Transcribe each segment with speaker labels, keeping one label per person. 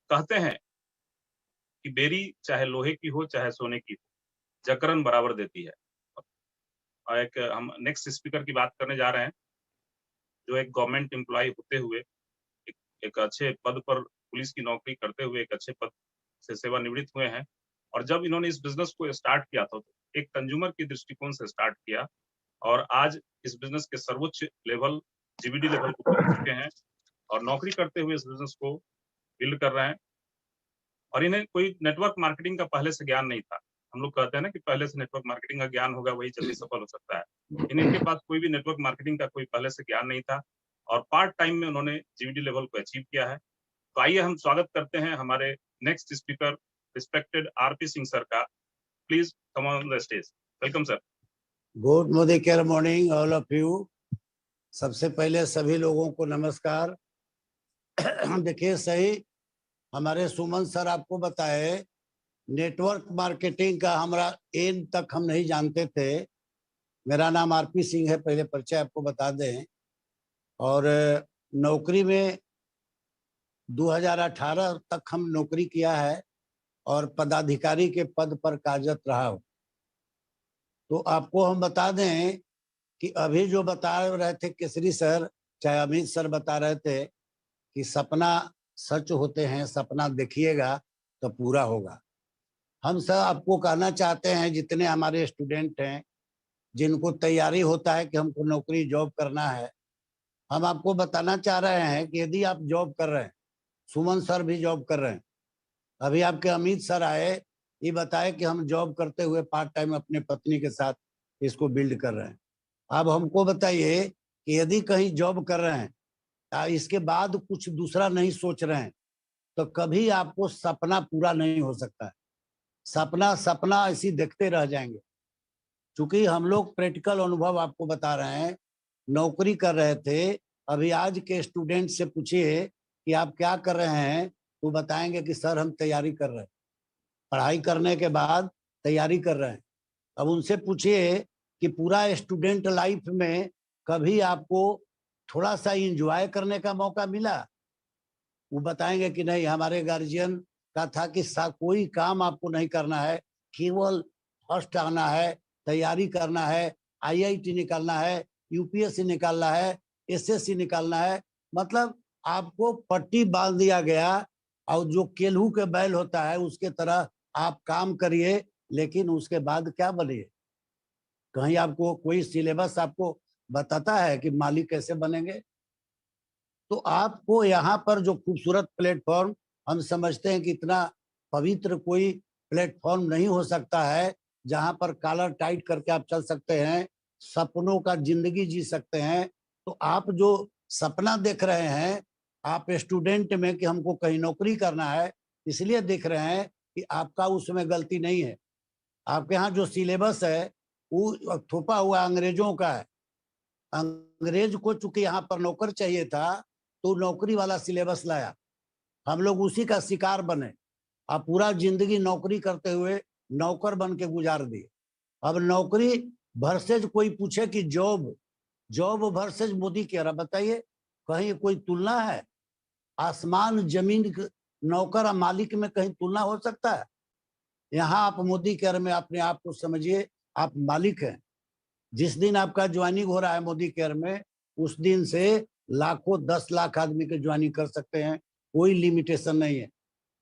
Speaker 1: कहते हैं कि बेरी चाहे लोहे की हो, चाहे सोने की हो, जकरन बराबर देती है। और एक हम नेक्स्ट स्पीकर की बात करने जा रहे हैं, जो एक गवर्नमेंट एम्प्लॉयी होते हुए एक एक अच्छे पद पर पुलिस की नौकरी करते हुए एक अच्छे पद से सेवानिवृत्त हुए हैं। और जब इन्होंने इस बिज़नेस को स्टार्ट किया था, तो एक कंज्यूमर के दृष्टिकोण से स्टार्ट किया और आज इस बिज़नेस के सर्वोच्च लेवल जीबीडी लेवल को पहुँच चुके हैं और नौकरी करते हुए इस बिज़नेस को बिल्ड कर रहे हैं। और इन्हें कोई नेटवर्क मार्केटिंग का पहले से ज्ञान नहीं था। हम लोग कहते हैं ना कि पहले से नेटवर्क मार्केटिंग का ज्ञान होगा वही जल्दी सफल हो सकता है। लेकिन इनके पास कोई भी नेटवर्क मार्केटिंग का कोई पहले से ज्ञान नहीं था और पार्ट टाइम में उन्होंने जीबीडी लेवल को अचीव किया है। तो आइए हम स्वागत करते हैं हमारे next speaker respected RP Singh sir का। Please come on the stage. Welcome sir.
Speaker 2: Good Modi care morning all of you. सबसे पहले सभी लोगों को नमस्कार। देखिए सही, हमारे सुमन सर आपको बताए नेटवर्क मार्केटिंग का हमारा एम तक हम नहीं जानते थे। मेरा नाम आरपी सिंह है, पहले परिचय आपको बता दें। और नौकरी में 2018 तक हम नौकरी किया है और पदाधिकारी के पद पर कार्यरत रहा हूं। तो आपको हम बता दें कि अभी जो बता रहे थे केसरी सर, चाहे अमित सर बता रहे थे कि सपना सच होते हैं, सपना देखिएगा तो पूरा होगा। हम सब आपको कहना चाहते हैं, जितने हमारे स्टूडेंट हैं जिनको तैयारी होता है कि हमको नौकरी जॉब करना है, हम आपको बताना चाह रहे हैं कि यदि आप जॉब कर रहे हैं, सुमन सर भी जॉब कर रहे हैं, अभी आपके अमित सर आए, ये बताए कि हम जॉब करते हुए पार्ट टाइम अपने पत्नी के साथ इसको बिल्ड कर रहे हैं। अब हमको बताइए कि यदि कहीं जॉब कर रहे हैं, इसके बाद कुछ दूसरा नहीं सोच रहे हैं, तो कभी आपको सपना पूरा नहीं हो सकता है। सपना सपना ऐसी देखते रह जाएंगे। क्योंकि हम लोग प्रैक्टिकल अनुभव आपको बता रहे हैं, नौकरी कर रहे थे। अभी आज के स्टूडेंट से पूछिए कि आप क्या कर रहे हैं, तो बताएंगे कि सर हम तैयारी कर रहे हैं, पढ़ाई करने के बाद तैयारी कर रहे हैं। अब उनसे पूछिए कि पूरा स्टूडेंट लाइफ में कभी आपको थोड़ा सा एंजॉय करने का मौका मिला? वो बताएंगे कि नहीं, हमारे गार्जियन का था कि कोई काम आपको नहीं करना है, केवल फर्स्ट आना है, तैयारी करना है, आईआईटी निकालना है, यूपीएससी निकालना है, एसएससी निकालना है। मतलब आपको पट्टी बांध दिया गया और जो केलू के बैल होता है उसके तरह आप काम करिए, लेकिन उसके बाद क्या बनिए? कहीं आपको कोई सिलेबस आपको बताता है कि मालिक कैसे बनेंगे? तो आपको यहाँ पर जो खूबसूरत प्लेटफॉर्म, हम समझते हैं कि इतना पवित्र कोई प्लेटफॉर्म नहीं हो सकता है जहाँ पर कॉलर टाइट करके आप चल सकते हैं, सपनों का जिंदगी जी सकते हैं। तो आप जो सपना देख रहे हैं, आप स्टूडेंट में कि हमको कहीं नौकरी करना है, इसलिए देख रहे हैं कि आपका उसमें गलती नहीं है। आपके यहाँ जो सिलेबस है वो थोपा हुआ अंग्रेजों का है। अंग्रेज को चूंकि यहाँ पर नौकर चाहिए था, तो नौकरी वाला सिलेबस लाया, हम लोग उसी का शिकार बने। अब पूरा जिंदगी नौकरी करते हुए नौकर बन के गुजार दिए। अब नौकरी वर्सेज कोई पूछे कि जॉब, जॉब वर्सेज मोदी कह रहा, बताइए कहीं कोई तुलना है? आसमान जमीन नौकर और मालिक में कहीं तुलना हो सकता है? यहाँ आप मोदी केयर में अपने आप को समझिए, आप मालिक हैं। जिस दिन आपका ज्वाइनिंग हो रहा है मोदी केयर में, उस दिन से लाखों 10 लाख आदमी के ज्वाइनिंग कर सकते हैं, कोई लिमिटेशन नहीं है।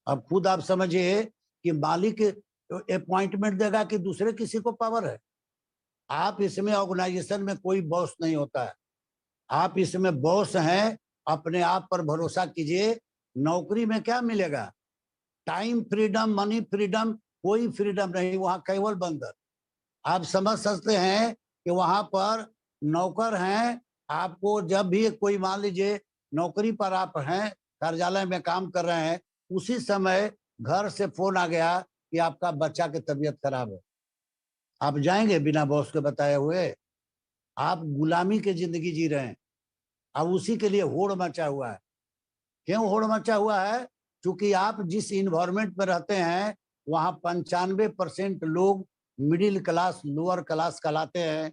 Speaker 2: अब खुद आप समझिए कि मालिक अपॉइंटमेंट देगा कि दूसरे किसी को पावर है? आप इसमें ऑर्गेनाइजेशन में कोई बॉस नहीं होता है, आप इसमें बॉस हैं। अपने आप पर भरोसा कीजिए। नौकरी में क्या मिलेगा? टाइम फ्रीडम, मनी फ्रीडम, कोई फ्रीडम नहीं, वहां केवल बंदर। आप समझ सकते हैं कि वहां पर नौकर हैं। आपको जब भी कोई, मान लीजिए नौकरी पर आप हैं, कार्यालय में काम कर रहे हैं, उसी समय घर से फोन आ गया कि आपका बच्चा की तबीयत खराब है, आप जाएंगे बिना बॉस के बताए हुए? आप गुलामी की जिंदगी जी रहे हैं। अब उसी के लिए होड़ मचा हुआ है। क्यों होड़ मचा हुआ है? क्योंकि आप जिस इन्वायरमेंट में रहते हैं, वहां 95% लोग मिडिल क्लास, लोअर क्लास कहलाते हैं।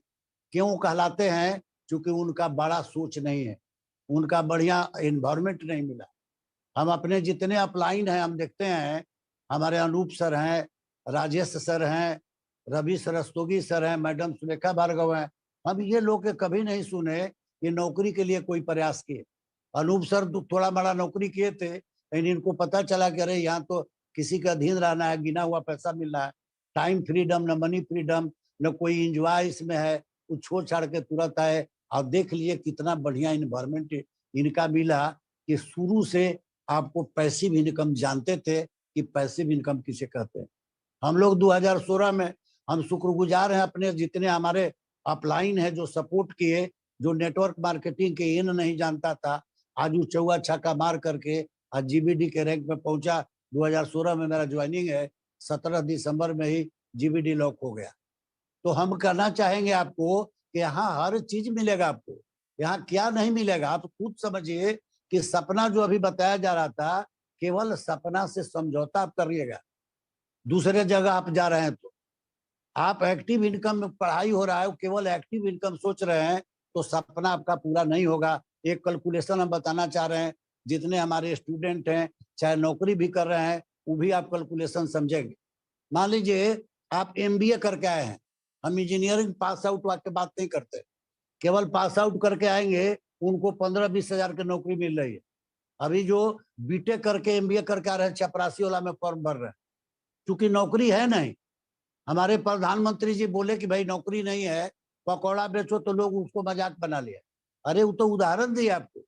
Speaker 2: क्यों कहलाते हैं? क्योंकि उनका बड़ा सोच नहीं है, उनका बढ़िया इन्वायरमेंट नहीं मिला। हम अपने जितने अपलाइन हैं हम देखते हैं, हमारे अनूप सर हैं, राजेश सर हैं, रवि सरस्तोगी सर हैं, मैडम सुलेखा भार्गव हैं, हम ये लोग के कभी नहीं सुने कि नौकरी के लिए कोई प्रयास किए। अनूप सर थोड़ा बड़ा नौकरी किए थे, लेकिन इनको पता चला कि अरे यहाँ तो किसी का अधीन रहना है, गिना हुआ पैसा मिल रहा है, टाइम फ्रीडम न मनी फ्रीडम न कोई इंजॉय इसमें है, वो छोड़ छाड़ के तुरंत आए। और देख लिए कितना बढ़िया इन्वायरमेंट इनका मिला कि शुरू से आपको पैसिव इनकम जानते थे कि पैसिव इनकम किसे कहते हैं। हम लोग 2016 में हम शुक्रगुजार हैं अपने जितने हमारे अपलाइन है जो सपोर्ट किए, जो नेटवर्क मार्केटिंग के इन नहीं जानता था, आज वो चौवा छक्का मार करके आज जीबीडी के रैंक में पहुंचा। 2016 में मेरा ज्वाइनिंग है, 17 दिसंबर में ही जीबीडी लॉक हो गया। तो हम कहना चाहेंगे आपको कि यहाँ हर चीज मिलेगा आपको, यहाँ क्या नहीं मिलेगा आप खुद समझिए कि सपना जो अभी बताया जा रहा था, केवल सपना से समझौता आप करिएगा। दूसरे जगह आप जा रहे हैं तो आप एक्टिव इनकम में पढ़ाई हो रहा है, केवल एक्टिव इनकम सोच रहे हैं तो सपना आपका पूरा नहीं होगा। एक कैलकुलेशन हम बताना चाह रहे हैं, जितने हमारे स्टूडेंट हैं चाहे नौकरी भी कर रहे हैं वो भी आप कैलकुलेशन समझेंगे। मान लीजिए आप एमबीए करके आए हैं, हम इंजीनियरिंग पास आउट वाके बात नहीं करते, केवल पास आउट करके आएंगे उनको 15-20 हजार की नौकरी मिल रही है। अभी जो बीटेक करके एमबीए करके आ रहे हैं चपरासी वाला में फॉर्म भर रहे हैं, क्योंकि नौकरी है नहीं। हमारे प्रधानमंत्री जी बोले कि भाई नौकरी नहीं है, पकौड़ा बेचो, तो लोग उसको मजाक बना लिया। अरे वो तो उदाहरण दिए आपको,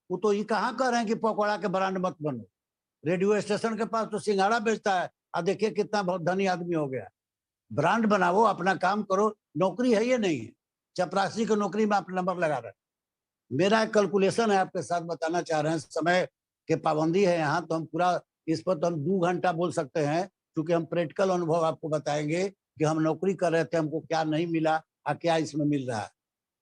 Speaker 2: वो तो ये कहाँ कह रहे हैं कि पकौड़ा के ब्रांड मत बनो। रेडियो स्टेशन के पास तो सिंघाड़ा बेचता है, अब देखिए कितना बहुत धनी आदमी हो गया। ब्रांड बनाओ, अपना काम करो, नौकरी है ये नहीं है। चपरासी की नौकरी में आप नंबर लगा रहे हैं। मेरा एक कैलकुलेशन है आपके साथ बताना चाह रहे हैं, समय के पाबंदी है यहाँ तो हम पूरा इस पर तो हम 2 घंटा बोल सकते हैं, क्योंकि हम प्रैक्टिकल अनुभव आपको बताएंगे कि हम नौकरी कर रहे थे, हमको क्या नहीं मिला और क्या इसमें मिल रहा है।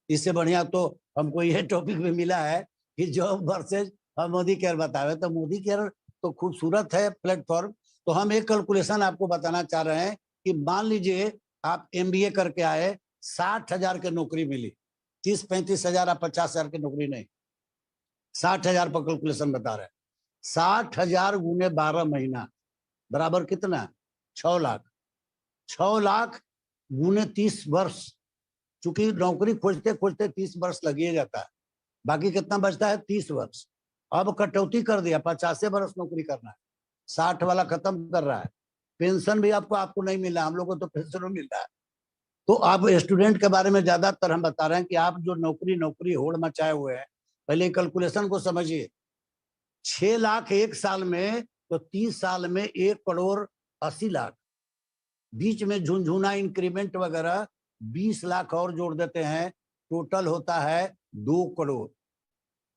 Speaker 2: इससे बढ़िया तो हमको ये टॉपिक भी मिला है कि जॉब वर्सेज हम मोदी केयर बतावे, तो मोदी केयर तो खूबसूरत है प्लेटफॉर्म। तो हम एक कैलकुलेशन आपको बताना चाह रहे हैं कि मान लीजिए आप एमबीए करके आए, 60,000 की नौकरी मिली, 30-35 हजार या 50 हजार की नौकरी नहीं, 60,000 पर कैलकुलेशन बता रहे हैं। 60,000 गुने 12 महीना बराबर कितना? 6 लाख। 6 लाख गुने 30 वर्ष, चूंकि नौकरी खोजते खोजते 30 वर्ष लगिए जाता है, बाकी कितना बचता है? 30 वर्ष। अब कटौती कर दिया, 50 वर्ष नौकरी करना है, 60 वाला खत्म कर रहा है। पेंशन भी आपको नहीं मिल रहा, हम लोग को तो पेंशन मिल रहा है। तो आप स्टूडेंट के बारे में ज्यादातर हम बता रहे हैं कि आप जो नौकरी होड़ मचाए हुए हैं, पहले कैलकुलेशन को समझिए। 6 लाख एक साल में, तो 30 साल में 1,80,00,000, बीच में झुनझुना इंक्रीमेंट वगैरह 20 लाख और जोड़ देते हैं, टोटल होता है 2 करोड़।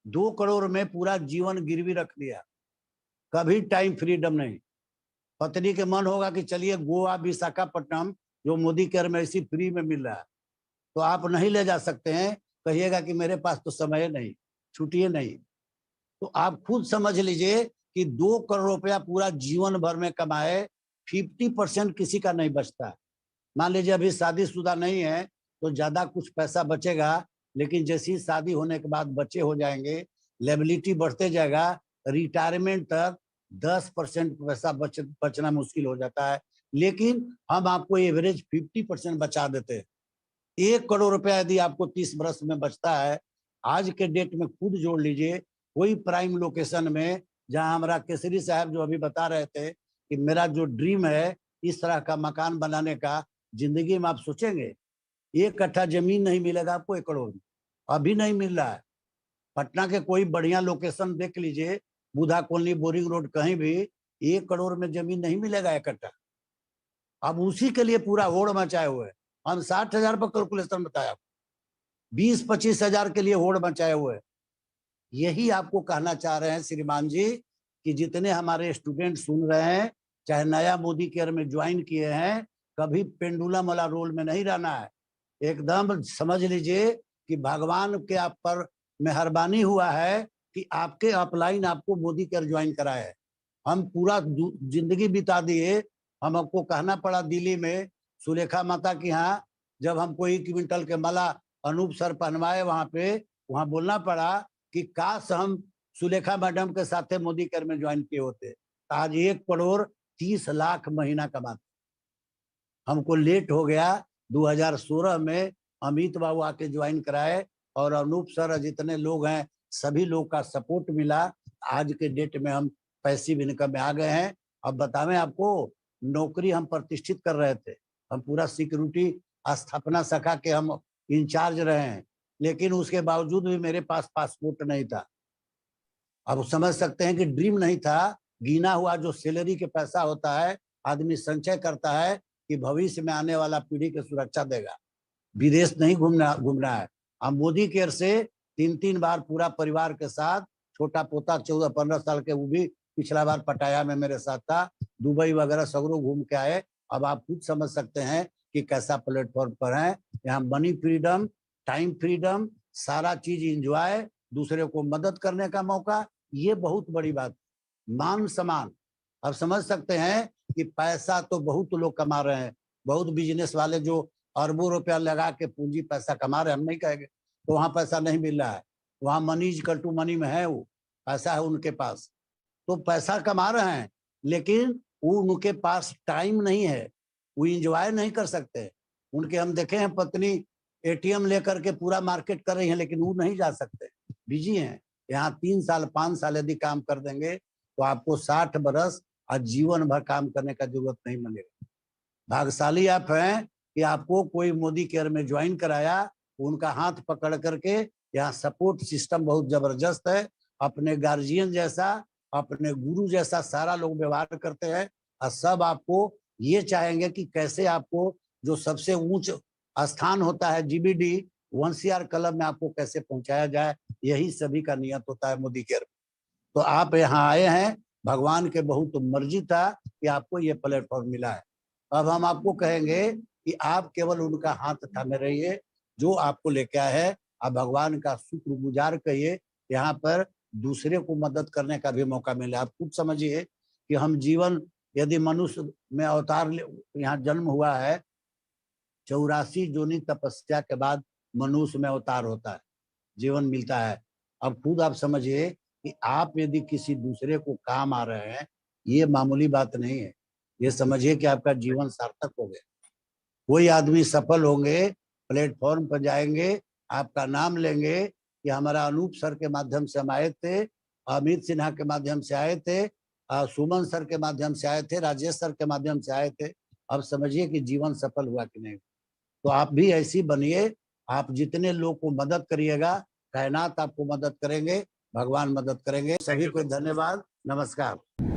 Speaker 2: 2 करोड़ में पूरा जीवन गिरवी रख दिया, कभी टाइम फ्रीडम नहीं। पत्नी के मन होगा कि चलिए गोवा विशाखापट्टनम जो मोदी केयर में इसी फ्री में मिल रहा है, तो आप नहीं ले जा सकते हैं, कहिएगा कि मेरे पास तो समय नहीं, छुट्टिए नहीं। तो आप खुद समझ लीजिए कि 2 करोड़ रुपया पूरा जीवन भर में कमाए, 50% किसी का नहीं बचता है। मान लीजिए अभी शादीशुदा नहीं है तो ज्यादा कुछ पैसा बचेगा, लेकिन जैसी शादी होने के बाद बच्चे हो जाएंगे, लेबिलिटी बढ़ते जाएगा, रिटायरमेंट तक 10% पैसा बचना मुश्किल हो जाता है। लेकिन हम आपको एवरेज 50% बचा देते हैं। 1 करोड़ रुपया यदि आपको 30 वर्ष में बचता है, आज के डेट में खुद जोड़ लीजिए, कोई प्राइम लोकेशन में, जहां हमारा केसरी साहब जो अभी बता रहे थे कि मेरा जो ड्रीम है इस तरह का मकान बनाने का, जिंदगी में आप सोचेंगे 1 कट्ठा जमीन नहीं मिलेगा आपको 1 करोड़ में, अभी नहीं मिल रहा है। पटना के कोई बढ़िया लोकेशन देख लीजिए, बुधा कॉलोनी, बोरिंग रोड, कहीं भी 1 करोड़ में जमीन नहीं मिलेगा 1 कट्ठा। अब उसी के लिए पूरा होड़ मचाए हुए हैं। हम 60,000 पर कैलकुलेशन बताया, 20-25 हजार के लिए होड़ मचाए हुए हैं। यही आपको कहना चाह रहे हैं श्रीमान जी कि जितने हमारे स्टूडेंट सुन रहे हैं, चाहे नया मोदी केयर में ज्वाइन किए हैं, कभी पेंडुलम वाला रोल में नहीं रहना है। एकदम समझ लीजिए कि भगवान के आप पर मेहरबानी हुआ है कि आपके अपलाइन आपको मोदी केयर ज्वाइन कराए है। हम पूरा जिंदगी बिता दिए, हम आपको कहना पड़ा दिल्ली में सुलेखा माता के यहाँ, जब हमको 1 क्विंटल के माला अनूप सर पहनवाए वहां पे, वहां बोलना पड़ा कि काश हम सुलेखा मैडम के साथ मोदी केयर में ज्वाइन किए होते तो आज 1,30,00,000 महीना कमाते। हमको लेट हो गया, 2016 में अमित बाबू आके ज्वाइन कराए और अनूप सर जितने लोग हैं सभी लोग का सपोर्ट मिला। आज के डेट में हम पैसिव इनकम में आ गए हैं। अब बतावें आपको, नौकरी हम प्रतिष्ठित कर रहे थे, हम पूरा सिक्योरिटी स्थापना शाखा के हम इंचार्ज रहे हैं, लेकिन उसके बावजूद भी मेरे पास पासपोर्ट नहीं था। अब समझ सकते हैं कि ड्रीम नहीं था, गिना हुआ जो सैलरी के पैसा होता है आदमी संचय करता है कि भविष्य में आने वाला पीढ़ी की सुरक्षा देगा। विदेश नहीं घूमना है। हम मोदी केयर से 3 बार पूरा परिवार के साथ, छोटा पोता 14-15 साल के वो भी पिछला बार पटाया में मेरे साथ था, दुबई वगैरह सगरों घूम के आए। अब आप खुद समझ सकते हैं कि कैसा प्लेटफॉर्म पर है। यहाँ मनी फ्रीडम, टाइम फ्रीडम, सारा चीज इंजॉय, दूसरे को मदद करने का मौका, ये बहुत बड़ी बात। मान सम्मान, अब समझ सकते हैं कि पैसा तो बहुत लोग कमा रहे हैं, बहुत बिजनेस वाले जो अरबों रुपया लगा के पूंजी पैसा कमा रहे हैं, हम नहीं कहेंगे तो वहां पैसा नहीं मिल रहा है। वहां money is equal to money में है, वो पैसा है उनके पास, तो पैसा कमा रहे हैं, लेकिन वो उनके पास टाइम नहीं है, वो इंजॉय नहीं कर सकते। उनके हम देखे हैं पत्नी एटीएम लेकर के पूरा मार्केट कर रही है, लेकिन वो नहीं जा सकते, बिजी हैं। यहाँ 3 साल 5 साल यदि काम कर देंगे तो आपको 60 बरस और जीवन भर काम करने का जरूरत नहीं मिलेगा। भाग्यशाली आप हैं कि आपको कोई मोदी केयर में ज्वाइन कराया, उनका हाथ पकड़ करके। यहाँ सपोर्ट सिस्टम बहुत जबरदस्त है, अपने गार्जियन जैसा, अपने गुरु जैसा सारा लोग व्यवहार करते हैं, और सब आपको ये चाहेंगे कि कैसे आपको जो सबसे उच्च स्थान होता है जीबीडी 1CR क्लब में आपको कैसे पहुंचाया जाए, यही सभी का नियत होता है मोदी केयर। तो आप यहाँ आए हैं, भगवान के बहुत मर्जी था कि आपको ये प्लेटफॉर्म मिला है। अब हम आपको कहेंगे कि आप केवल उनका हाथ थामे रहिए, जो आपको लेके आए हैं। आप भगवान का शुक्रगुजार कहिए, यहाँ पर दूसरे को मदद करने का भी मौका मिले। आप खुद समझिए कि हम जीवन, यदि मनुष्य में अवतार यहाँ जन्म हुआ है, 84 जोनी तपस्या के बाद मनुष्य में अवतार होता है, जीवन मिलता है। अब खुद आप समझिए कि आप यदि किसी दूसरे को काम आ रहे हैं, ये मामूली बात नहीं है। ये समझिए कि आपका जीवन सार्थक हो गया। कोई आदमी सफल होंगे, प्लेटफॉर्म पर जाएंगे, आपका नाम लेंगे कि हमारा अनूप सर के माध्यम से हम आए थे, अमित सिन्हा के माध्यम से आए थे, सुमन सर के माध्यम से आए थे, राजेश सर के माध्यम से आए थे। अब समझिए कि जीवन सफल हुआ कि नहीं। तो आप भी ऐसी बनिए, आप जितने लोग को मदद करिएगा, कायनात आपको मदद करेंगे, भगवान मदद करेंगे। सभी को धन्यवाद, नमस्कार।